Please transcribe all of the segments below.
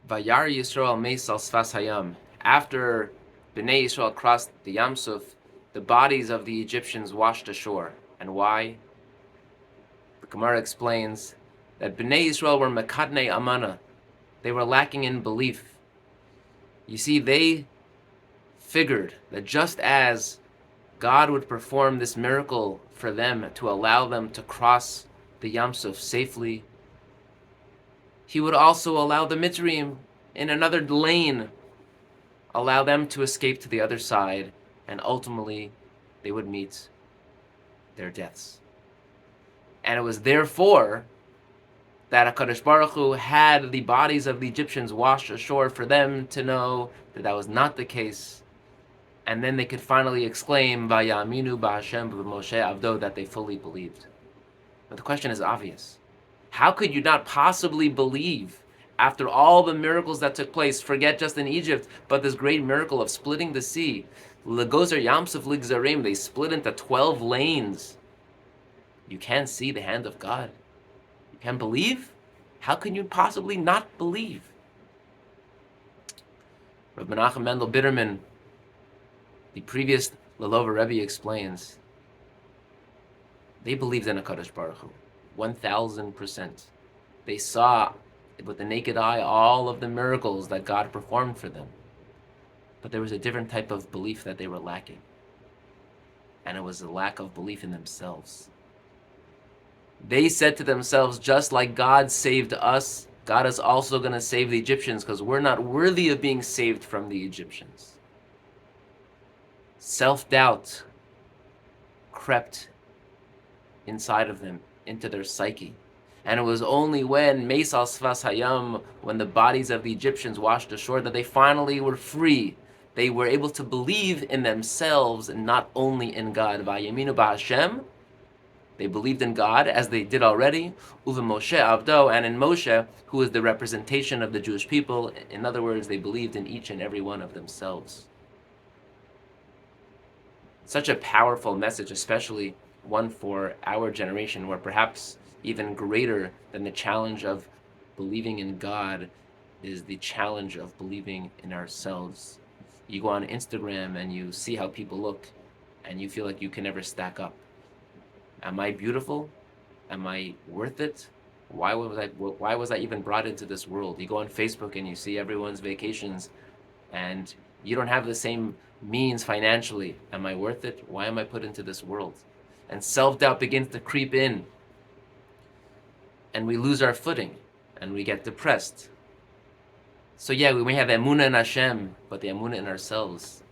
Vayar Yisrael Meis al Sfas Hayam. After Bnei Yisrael crossed the Yam Suf, the bodies of the Egyptians washed ashore. And why? The Gemara explains that Bnei Yisrael were Mekadnei Amana. They were lacking in belief. You see, they figured that just as God would perform this miracle for them to allow them to cross the Yam Suf safely, He would also allow the Mitzrayim in another lane, allow them to escape to the other side, and ultimately they would meet their deaths. And it was therefore that HaKadosh Baruch Hu had the bodies of the Egyptians washed ashore for them to know that that was not the case. And then they could finally exclaim, Vayaminu ba'Hashem b'Moshe Avdo, that they fully believed. But the question is obvious. How could you not possibly believe after all the miracles that took place, forget just in Egypt, but this great miracle of splitting the sea? Legozer Yamsuf Ligzarim, they split into 12 lanes. You can't see the hand of God. You can't believe? How can you possibly not believe? Rabbi Menachem Mendel Bitterman, the previous Lelova Rebbe, explains, they believed in HaKadosh Baruch Hu, 1,000%. They saw with the naked eye all of the miracles that God performed for them. But there was a different type of belief that they were lacking. And it was a lack of belief in themselves. They said to themselves, just like God saved us, God is also going to save the Egyptians because we're not worthy of being saved from the Egyptians. Self-doubt crept inside of them, into their psyche. And it was only when Meis al Sfas Hayam, when the bodies of the Egyptians washed ashore, that they finally were free. They were able to believe in themselves and not only in God. Vayaminu ba'Hashem, they believed in God as they did already. Uve Moshe Avdo, and in Moshe, who is the representation of the Jewish people. In other words, they believed in each and every one of themselves. Such a powerful message, especially one for our generation, where perhaps even greater than the challenge of believing in God is the challenge of believing in ourselves. You go on Instagram and you see how people look, and you feel like you can never stack up. Am I beautiful? Am I worth it? Why was I even brought into this world? You go on Facebook and you see everyone's vacations, and you don't have the same means financially. Am I worth it? Why am I put into this world? And self-doubt begins to creep in. And we lose our footing. And we get depressed. So yeah, we may have emunah in Hashem, but the emunah in ourselves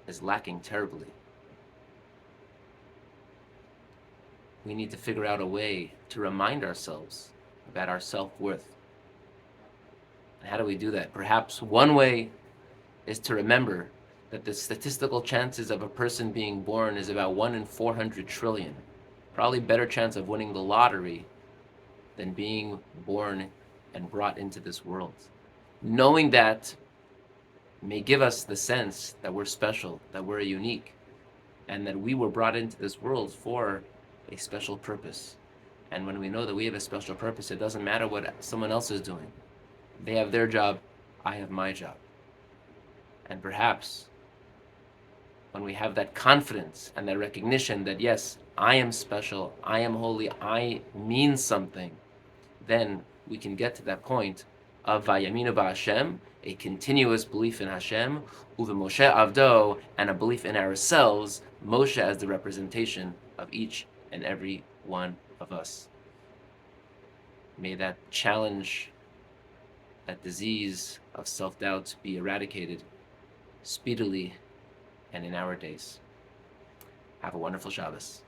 is lacking terribly. We need to figure out a way to remind ourselves about our self-worth. And how do we do that? Perhaps one way is to remember that the statistical chances of a person being born is about 1 in 400 trillion. Probably better chance of winning the lottery than being born and brought into this world. Knowing that may give us the sense that we're special, that we're unique, and that we were brought into this world for a special purpose. And when we know that we have a special purpose, it doesn't matter what someone else is doing. They have their job, I have my job. And perhaps when we have that confidence and that recognition that yes, I am special, I am holy, I mean something, then we can get to that point of Vayaminu ba'Hashem, a continuous belief in Hashem, Uve Moshe Avdo, and a belief in ourselves, Moshe as the representation of each and every one of us. May that challenge, that disease of self-doubt be eradicated speedily and in our days. Have a wonderful Shabbos.